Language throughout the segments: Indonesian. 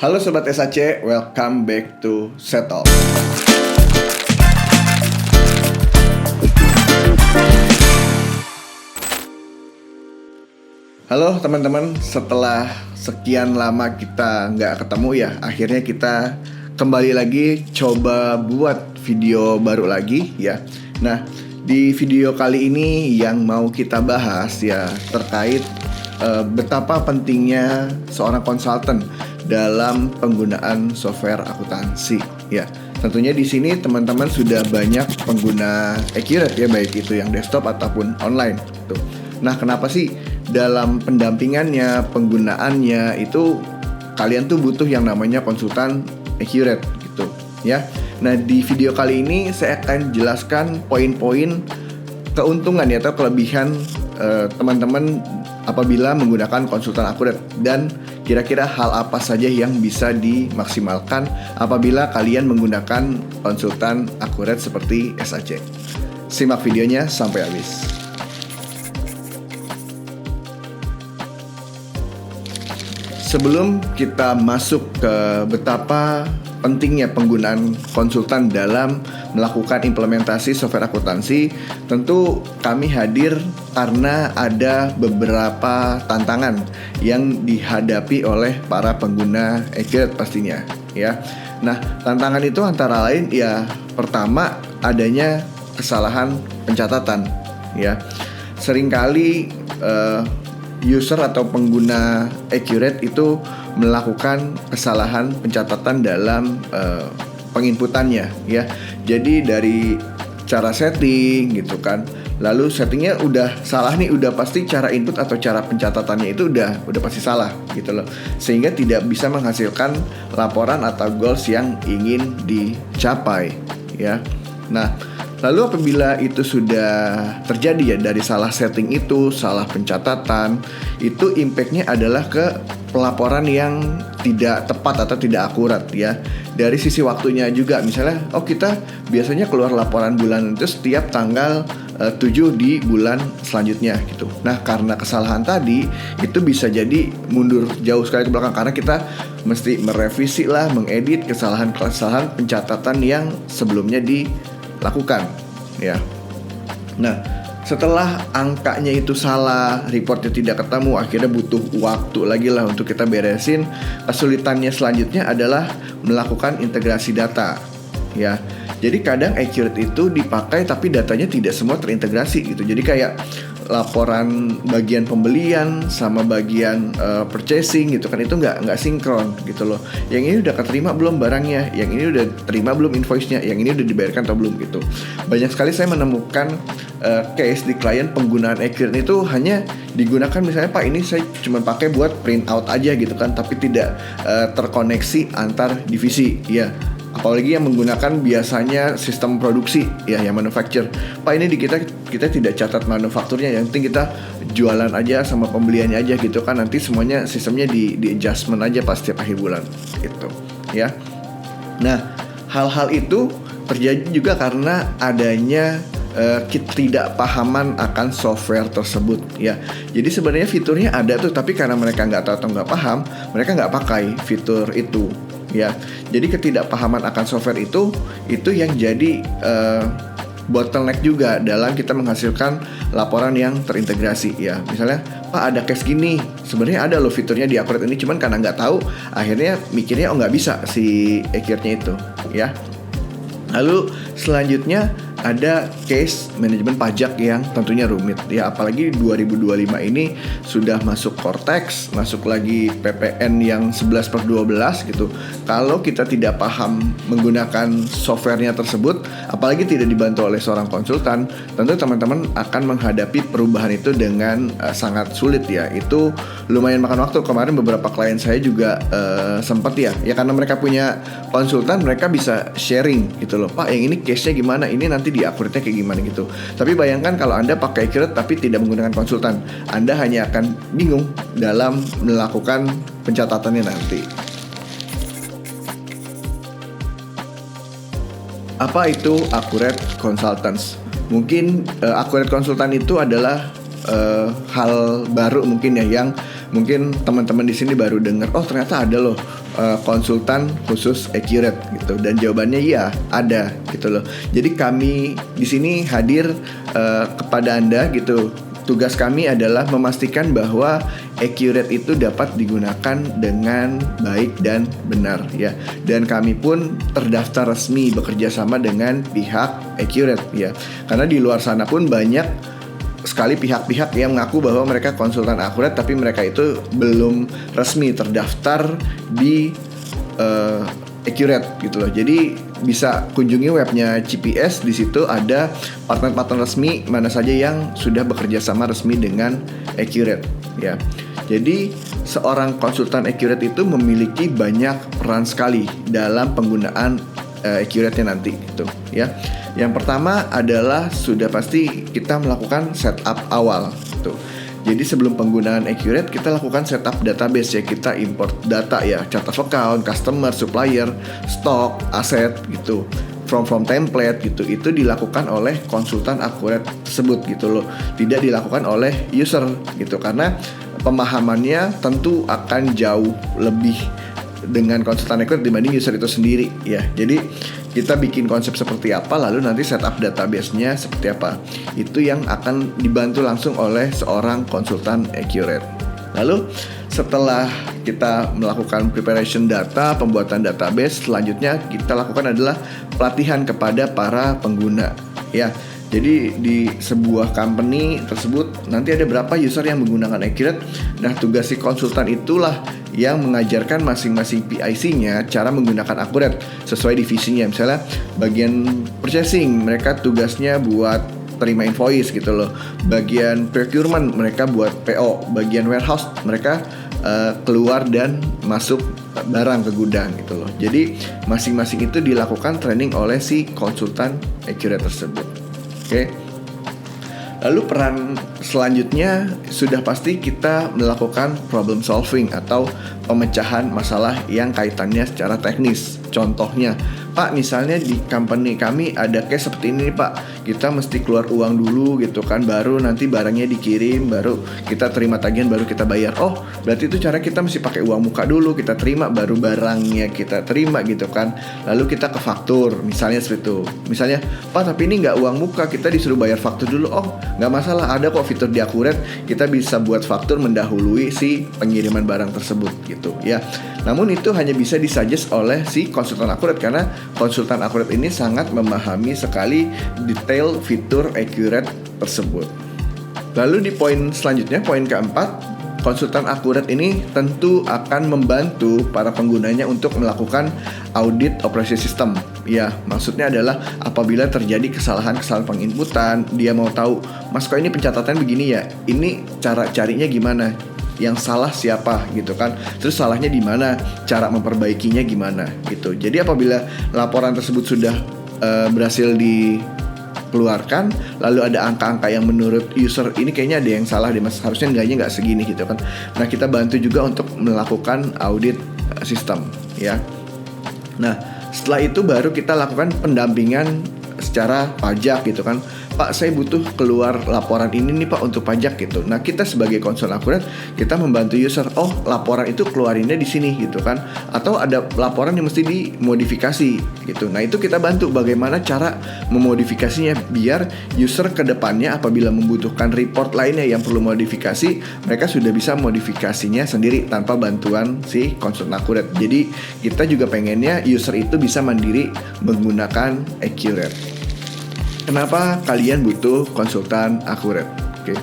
Halo Sobat SAC, welcome back to Settle. Halo teman-teman, setelah sekian lama kita nggak ketemu ya, akhirnya kita kembali lagi coba buat video baru lagi ya. Nah, di video kali ini yang mau kita bahas ya terkait betapa pentingnya seorang konsultan dalam penggunaan software akuntansi ya. Tentunya di sini teman-teman sudah banyak pengguna Accurate ya, baik itu yang desktop ataupun online tuh. Nah, kenapa sih dalam pendampingannya, penggunaannya itu kalian tuh butuh yang namanya konsultan Accurate gitu ya. Nah, di video kali ini saya akan jelaskan poin-poin keuntungan ya atau kelebihan teman-teman apabila menggunakan konsultan Accurate, dan kira-kira hal apa saja yang bisa dimaksimalkan apabila kalian menggunakan konsultan Accurate seperti SAC. Simak videonya sampai habis. Sebelum kita masuk ke betapa pentingnya penggunaan konsultan dalam melakukan implementasi software akuntansi, tentu kami hadir karena ada beberapa tantangan yang dihadapi oleh para pengguna Accurate pastinya ya. Nah, tantangan itu antara lain ya, pertama adanya kesalahan pencatatan ya. Seringkali user atau pengguna Accurate itu melakukan kesalahan pencatatan dalam penginputannya ya. Jadi dari cara setting gitu kan, lalu settingnya udah salah nih, udah pasti cara input atau cara pencatatannya itu udah pasti salah gitu loh, sehingga tidak bisa menghasilkan laporan atau goals yang ingin dicapai ya. Nah, lalu apabila itu sudah terjadi ya, dari salah setting itu, salah pencatatan, itu impactnya adalah ke pelaporan yang tidak tepat atau tidak akurat ya. Dari sisi waktunya juga, misalnya kita biasanya keluar laporan bulan itu setiap tanggal 7 di bulan selanjutnya gitu. Nah, karena kesalahan tadi itu bisa jadi mundur jauh sekali ke belakang, karena kita mesti merevisi lah, mengedit kesalahan-kesalahan pencatatan yang sebelumnya dilakukan ya. Nah, setelah angkanya itu salah, reportnya tidak ketemu, akhirnya butuh waktu lagi lah untuk kita beresin. Kesulitannya selanjutnya adalah melakukan integrasi data ya. Jadi kadang Accurate itu dipakai tapi datanya tidak semua terintegrasi gitu. Jadi kayak laporan bagian pembelian sama bagian purchasing gitu kan, itu nggak sinkron gitu loh. Yang ini udah keterima belum barangnya, yang ini udah terima belum invoice-nya, yang ini udah dibayarkan atau belum gitu. Banyak sekali saya menemukan case di klien penggunaan Accurate itu hanya digunakan, misalnya Pak ini saya cuma pakai buat print out aja gitu kan, tapi tidak terkoneksi antar divisi ya. Apalagi yang menggunakan biasanya sistem produksi ya, yang manufacture. Pak ini di kita tidak catat manufakturnya, yang penting kita jualan aja sama pembeliannya aja gitu kan, nanti semuanya sistemnya di adjustment aja pas setiap akhir bulan gitu ya. Nah, hal-hal itu terjadi juga karena adanya ketidakpahaman akan software tersebut ya. Jadi sebenarnya fiturnya ada tuh, tapi karena mereka nggak tahu atau nggak paham, mereka nggak pakai fitur itu ya. Jadi ketidakpahaman akan software itu yang jadi bottleneck juga dalam kita menghasilkan laporan yang terintegrasi ya. Misalnya, Pak ada case gini, sebenarnya ada loh fiturnya di Accurate ini, cuman karena nggak tahu akhirnya mikirnya nggak bisa si Accurate-nya itu ya. Lalu selanjutnya ada case manajemen pajak yang tentunya rumit ya, apalagi 2025 ini sudah masuk Cortex, masuk lagi PPN yang 11/12 gitu. Kalau kita tidak paham menggunakan softwarenya tersebut, apalagi tidak dibantu oleh seorang konsultan, tentu teman-teman akan menghadapi perubahan itu dengan sangat sulit ya. Itu lumayan makan waktu. Kemarin beberapa klien saya juga sempat ya karena mereka punya konsultan, mereka bisa sharing gitu loh, Pak yang ini case-nya gimana, ini nanti di Accurate-nya kayak gimana gitu. Tapi bayangkan kalau Anda pakai Accurate tapi tidak menggunakan konsultan, Anda hanya akan bingung dalam melakukan pencatatannya nanti. Apa itu Accurate Consultants? Mungkin Accurate Consultant itu adalah hal baru mungkin ya, yang mungkin teman-teman di sini baru dengar. Oh ternyata ada loh konsultan khusus accurate gitu? Dan jawabannya iya, ada gitu loh. Jadi kami di sini hadir kepada Anda gitu. Tugas kami adalah memastikan bahwa accurate itu dapat digunakan dengan baik dan benar ya. Dan kami pun terdaftar resmi bekerja sama dengan pihak accurate ya. Karena di luar sana pun banyak sekali pihak-pihak yang mengaku bahwa mereka konsultan akurat, tapi mereka itu belum resmi terdaftar di accurate gitu loh. Jadi bisa kunjungi webnya CPS, di situ ada partner-partner resmi mana saja yang sudah bekerja sama resmi dengan accurate ya. Jadi seorang konsultan accurate itu memiliki banyak peran sekali dalam penggunaan accurate-nya nanti gitu ya. Yang pertama adalah sudah pasti kita melakukan setup awal gitu. Jadi sebelum penggunaan accurate kita lakukan setup database ya, kita import data ya, chart of account, customer, supplier, stock, aset gitu, from template gitu. Itu dilakukan oleh konsultan akurat tersebut gitu loh, tidak dilakukan oleh user gitu, karena pemahamannya tentu akan jauh lebih dengan konsultan akurat dibanding user itu sendiri ya. Jadi kita bikin konsep seperti apa, lalu nanti setup database-nya seperti apa. Itu yang akan dibantu langsung oleh seorang konsultan accurate. Lalu setelah kita melakukan preparation data, pembuatan database, selanjutnya kita lakukan adalah pelatihan kepada para pengguna ya. Jadi di sebuah company tersebut nanti ada berapa user yang menggunakan accurate. Nah, tugas si konsultan itulah yang mengajarkan masing-masing PIC-nya cara menggunakan akurat sesuai divisinya. Misalnya bagian purchasing, mereka tugasnya buat terima invoice gitu loh. Bagian procurement, mereka buat PO. Bagian warehouse, mereka keluar dan masuk barang ke gudang gitu loh. Jadi masing-masing itu dilakukan training oleh si konsultan accurate tersebut. Oke. Lalu peran selanjutnya sudah pasti kita melakukan problem solving atau pemecahan masalah yang kaitannya secara teknis. Contohnya, Pak, misalnya di company kami ada case seperti ini nih Pak, kita mesti keluar uang dulu gitu kan, baru nanti barangnya dikirim, baru kita terima tagihan, baru kita bayar. Oh, berarti itu cara kita mesti pakai uang muka dulu, kita terima, baru barangnya kita terima gitu kan. Lalu kita ke faktur, misalnya seperti itu. Misalnya, Pak, tapi ini nggak uang muka, kita disuruh bayar faktur dulu. Oh, nggak masalah, ada kok fitur di Akurat, kita bisa buat faktur mendahului si pengiriman barang tersebut gitu ya. Namun itu hanya bisa disuggest oleh si konsultan Akurat, karena konsultan Akurat ini sangat memahami sekali detail fitur accurate tersebut. Lalu di poin selanjutnya, poin keempat, konsultan Akurat ini tentu akan membantu para penggunanya untuk melakukan audit operasi sistem. Ya, maksudnya adalah apabila terjadi kesalahan-kesalahan penginputan, dia mau tahu, Mas kok ini pencatatan begini ya, ini cara carinya gimana? Yang salah siapa gitu kan, terus salahnya di mana, cara memperbaikinya gimana gitu. Jadi apabila laporan tersebut sudah berhasil dikeluarkan, lalu ada angka-angka yang menurut user ini kayaknya ada yang salah deh Mas, harusnya nggak segini gitu kan. Nah, kita bantu juga untuk melakukan audit sistem ya. Nah, setelah itu baru kita lakukan pendampingan secara pajak gitu kan. Pak, saya butuh keluar laporan ini nih Pak untuk pajak gitu. Nah, kita sebagai konsultan Akurat, kita membantu user. Oh, laporan itu keluarinnya di sini gitu kan. Atau ada laporan yang mesti dimodifikasi gitu. Nah, itu kita bantu bagaimana cara memodifikasinya biar user ke depannya apabila membutuhkan report lainnya yang perlu modifikasi, mereka sudah bisa modifikasinya sendiri tanpa bantuan si konsultan Akurat. Jadi, kita juga pengennya user itu bisa mandiri menggunakan Accurate. Kenapa kalian butuh konsultan Akurat? Oke.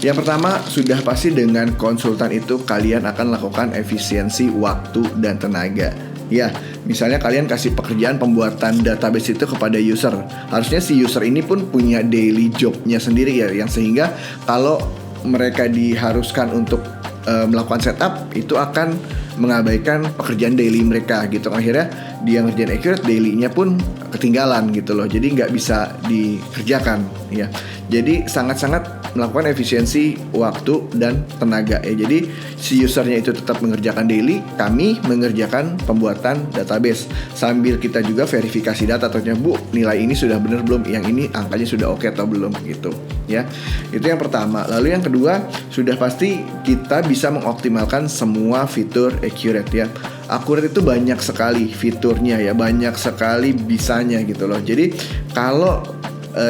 Yang pertama, sudah pasti dengan konsultan itu kalian akan lakukan efisiensi waktu dan tenaga. Ya, misalnya kalian kasih pekerjaan pembuatan database itu kepada user. Harusnya si user ini pun punya daily jobnya sendiri ya, yang sehingga kalau mereka diharuskan untuk melakukan setup, itu akan mengabaikan pekerjaan daily mereka gitu. Akhirnya dia ngerjain Accurate, daily-nya pun ketinggalan gitu loh. Jadi nggak bisa dikerjakan ya. Jadi sangat-sangat melakukan efisiensi waktu dan tenaga ya. Jadi si usernya itu tetap mengerjakan daily, kami mengerjakan pembuatan database sambil kita juga verifikasi data, ternyata Bu nilai ini sudah benar belum, yang ini angkanya sudah oke atau belum gitu ya. Itu yang pertama. Lalu yang kedua, sudah pasti kita bisa mengoptimalkan semua fitur accurate ya. Accurate itu banyak sekali fiturnya ya, banyak sekali bisanya gitu loh. Jadi kalau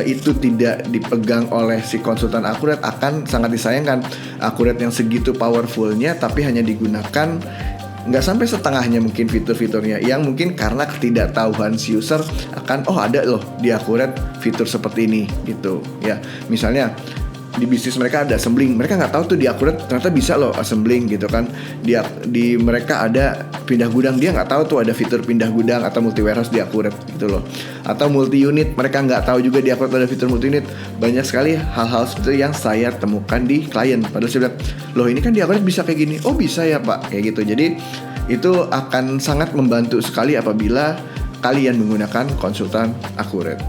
itu tidak dipegang oleh si konsultan akurat, akan sangat disayangkan. Akurat yang segitu powerfulnya tapi hanya digunakan nggak sampai setengahnya mungkin fitur-fiturnya, yang mungkin karena ketidaktahuan si user akan ada loh di akurat fitur seperti ini gitu ya. Misalnya di bisnis mereka ada assembling, mereka nggak tahu tuh di akurat ternyata bisa loh assembling gitu kan. Di mereka ada pindah gudang, dia nggak tahu tuh ada fitur pindah gudang atau multi warehouse di akurat gitu loh. Atau multi unit, mereka nggak tahu juga di akurat ada fitur multi unit. Banyak sekali hal-hal seperti yang saya temukan di klien. Padahal saya bilang, loh ini kan di akurat bisa kayak gini. Oh bisa ya Pak, kayak gitu. Jadi itu akan sangat membantu sekali apabila kalian menggunakan konsultan akurat.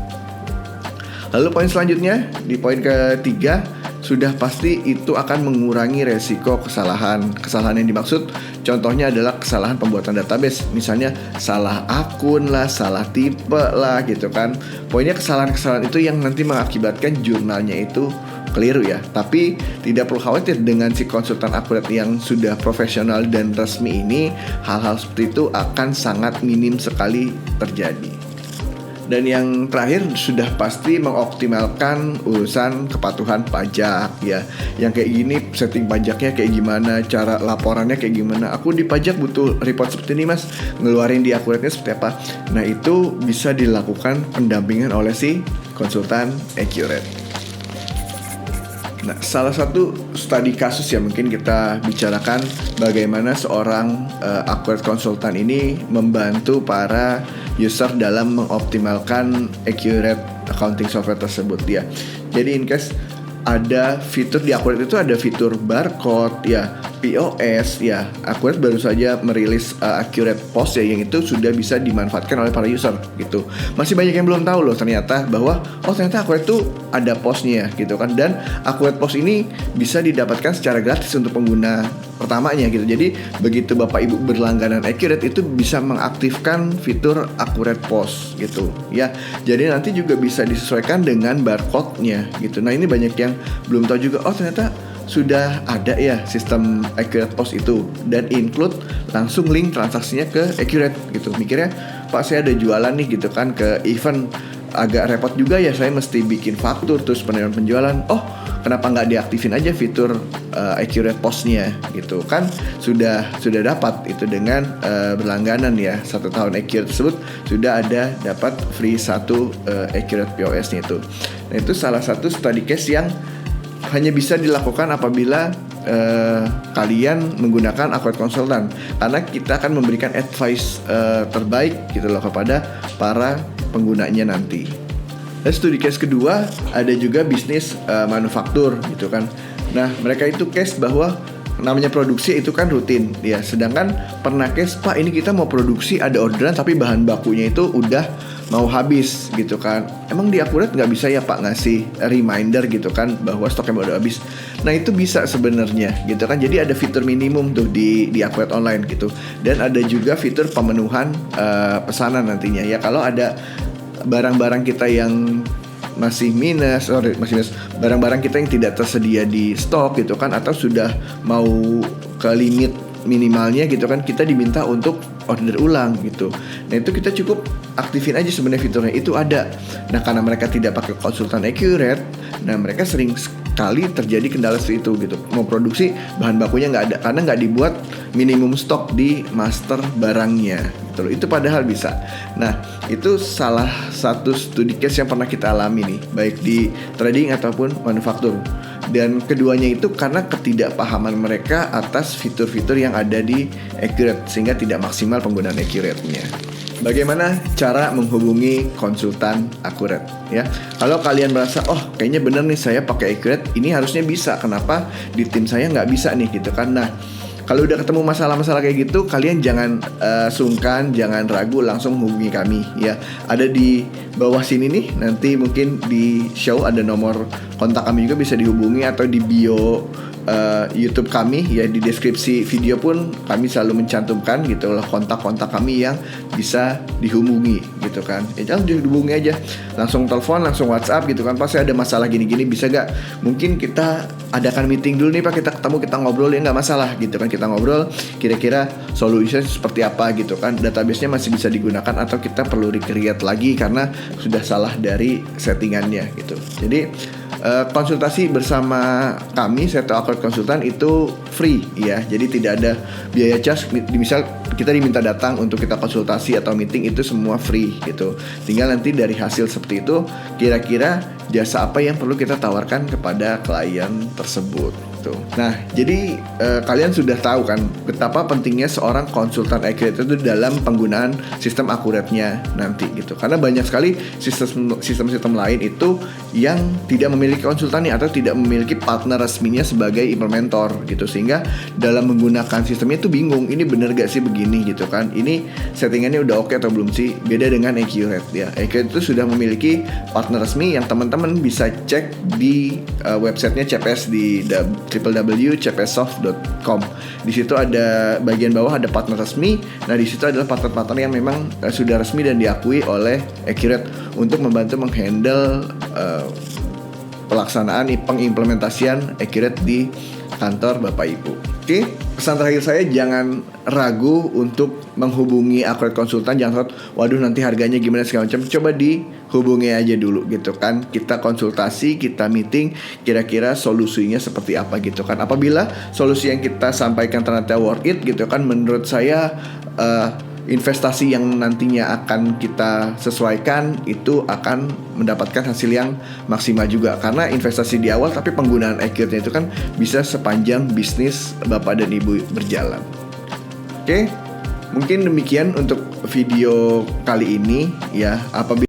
Lalu poin selanjutnya, di poin ketiga, sudah pasti itu akan mengurangi resiko kesalahan. Kesalahan yang dimaksud contohnya adalah kesalahan pembuatan database. Misalnya salah akun lah, salah tipe lah gitu kan. Poinnya kesalahan-kesalahan itu yang nanti mengakibatkan jurnalnya itu keliru ya. Tapi tidak perlu khawatir, dengan si konsultan akurat yang sudah profesional dan resmi ini, hal-hal seperti itu akan sangat minim sekali terjadi. Dan yang terakhir, sudah pasti mengoptimalkan urusan kepatuhan pajak ya. Yang kayak gini, setting pajaknya kayak gimana, cara laporannya kayak gimana. Aku di pajak butuh report seperti ini mas, ngeluarin di akuratnya seperti apa. Nah itu bisa dilakukan pendampingan oleh si konsultan accurate. Nah, salah satu studi kasus yang mungkin kita bicarakan bagaimana seorang accurate konsultan ini membantu para user dalam mengoptimalkan accurate accounting software tersebut ya. Jadi in case ada fitur di Accurate itu, ada fitur barcode ya, POS ya. Accurate baru saja merilis Accurate POS ya, yang itu sudah bisa dimanfaatkan oleh para user gitu. Masih banyak yang belum tahu loh ternyata bahwa ternyata Accurate itu ada POS-nya gitu kan. Dan Accurate POS ini bisa didapatkan secara gratis untuk pengguna pertamanya gitu. Jadi begitu Bapak Ibu berlangganan Accurate, itu bisa mengaktifkan fitur Accurate POS gitu ya. Jadi nanti juga bisa disesuaikan dengan barcode-nya gitu. Nah ini banyak yang belum tahu juga, ternyata sudah ada ya sistem Accurate POS itu, dan include langsung link transaksinya ke Accurate gitu. Mikirnya, Pak saya ada jualan nih gitu kan ke event, agak repot juga ya, saya mesti bikin faktur terus penerimaan penjualan. Kenapa nggak diaktifin aja fitur Accurate POS-nya gitu kan? Sudah dapat itu dengan berlangganan ya, 1 tahun Accurate tersebut sudah ada dapat free 1 Accurate POS-nya itu. Nah itu salah satu study case yang hanya bisa dilakukan apabila kalian menggunakan Accurate Consultant, karena kita akan memberikan advice terbaik gitu loh kepada para penggunanya nanti. Dan studi case kedua, ada juga bisnis manufaktur gitu kan. Nah mereka itu case bahwa namanya produksi itu kan rutin ya, sedangkan pernah case, Pak ini kita mau produksi ada orderan tapi bahan bakunya itu udah mau habis gitu kan. Emang di Accurate nggak bisa ya Pak ngasih reminder gitu kan bahwa stoknya udah habis. Nah itu bisa sebenarnya gitu kan. Jadi ada fitur minimum tuh di Accurate Online gitu. Dan ada juga fitur pemenuhan pesanan nantinya ya. Kalau ada barang-barang kita yang masih minus, barang-barang kita yang tidak tersedia di stok gitu kan, atau sudah mau ke limit minimalnya gitu kan, kita diminta untuk order ulang gitu. Nah itu kita cukup aktifin aja sebenarnya fiturnya, itu ada. Nah karena mereka tidak pakai konsultan Accurate, nah mereka sering sekali terjadi kendala seperti itu gitu. Mau produksi bahan bakunya nggak ada karena nggak dibuat minimum stok di master barangnya gitu. Itu padahal bisa. Nah itu salah satu studi case yang pernah kita alami nih, baik di trading ataupun manufaktur. Dan keduanya itu karena ketidakpahaman mereka atas fitur-fitur yang ada di Accurate, sehingga tidak maksimal penggunaan Accurate-nya. Bagaimana cara menghubungi konsultan Accurate ya? Kalau kalian merasa kayaknya bener nih saya pakai Accurate, ini harusnya bisa, kenapa di tim saya nggak bisa nih gitu kan? Nah Kalau udah ketemu masalah-masalah kayak gitu, kalian jangan sungkan, jangan ragu, langsung hubungi kami ya. Ada di bawah sini nih, nanti mungkin di show ada nomor kontak kami juga, bisa dihubungi, atau di bio YouTube kami ya, di deskripsi video pun kami selalu mencantumkan gitu loh kontak-kontak kami yang bisa dihubungi gitu kan. Ya jangan dihubungi aja, langsung telepon, langsung WhatsApp gitu kan. Pas saya ada masalah gini-gini, bisa gak mungkin kita adakan meeting dulu nih Pak, kita ketemu, kita ngobrol ya, nggak masalah gitu kan. Kita ngobrol kira-kira solusinya seperti apa gitu kan, database-nya masih bisa digunakan atau kita perlu recreate lagi karena sudah salah dari settingannya gitu. Jadi konsultasi bersama kami Seto Acrobat Konsultan itu free ya, jadi tidak ada biaya charge. Misal kita diminta datang untuk kita konsultasi atau meeting, itu semua free gitu. Tinggal nanti dari hasil seperti itu, kira-kira jasa apa yang perlu kita tawarkan kepada klien tersebut gitu. Nah, jadi kalian sudah tahu kan betapa pentingnya seorang konsultan accurate itu dalam penggunaan sistem akuratnya nanti gitu. Karena banyak sekali sistem-sistem lain itu yang tidak memiliki konsultan atau tidak memiliki partner resminya sebagai implementator gitu, sehingga dalam menggunakan sistemnya itu bingung, ini bener gak sih begini gitu kan, ini settingannya udah oke atau belum sih. Beda dengan Accurate ya, Accurate itu sudah memiliki partner resmi yang teman-teman bisa cek di websitenya CPS di www.cpssoft.com. Di situ ada bagian bawah ada partner resmi. Nah, di situ adalah partner-partner yang memang sudah resmi dan diakui oleh Accurate untuk membantu menghandle pelaksanaan pengimplementasian Accurate di kantor Bapak Ibu. Oke, pesan terakhir saya, jangan ragu untuk menghubungi Accurate Konsultan. Jangan takut, waduh nanti harganya gimana segala macam. Coba dihubungi aja dulu gitu kan. Kita konsultasi, kita meeting, kira-kira solusinya seperti apa gitu kan. Apabila solusi yang kita sampaikan ternyata worth it gitu kan, menurut saya investasi yang nantinya akan kita sesuaikan itu akan mendapatkan hasil yang maksimal juga. Karena investasi di awal, tapi penggunaan Accurate itu kan bisa sepanjang bisnis Bapak dan Ibu berjalan. Oke, mungkin demikian untuk video kali ini ya. Apabila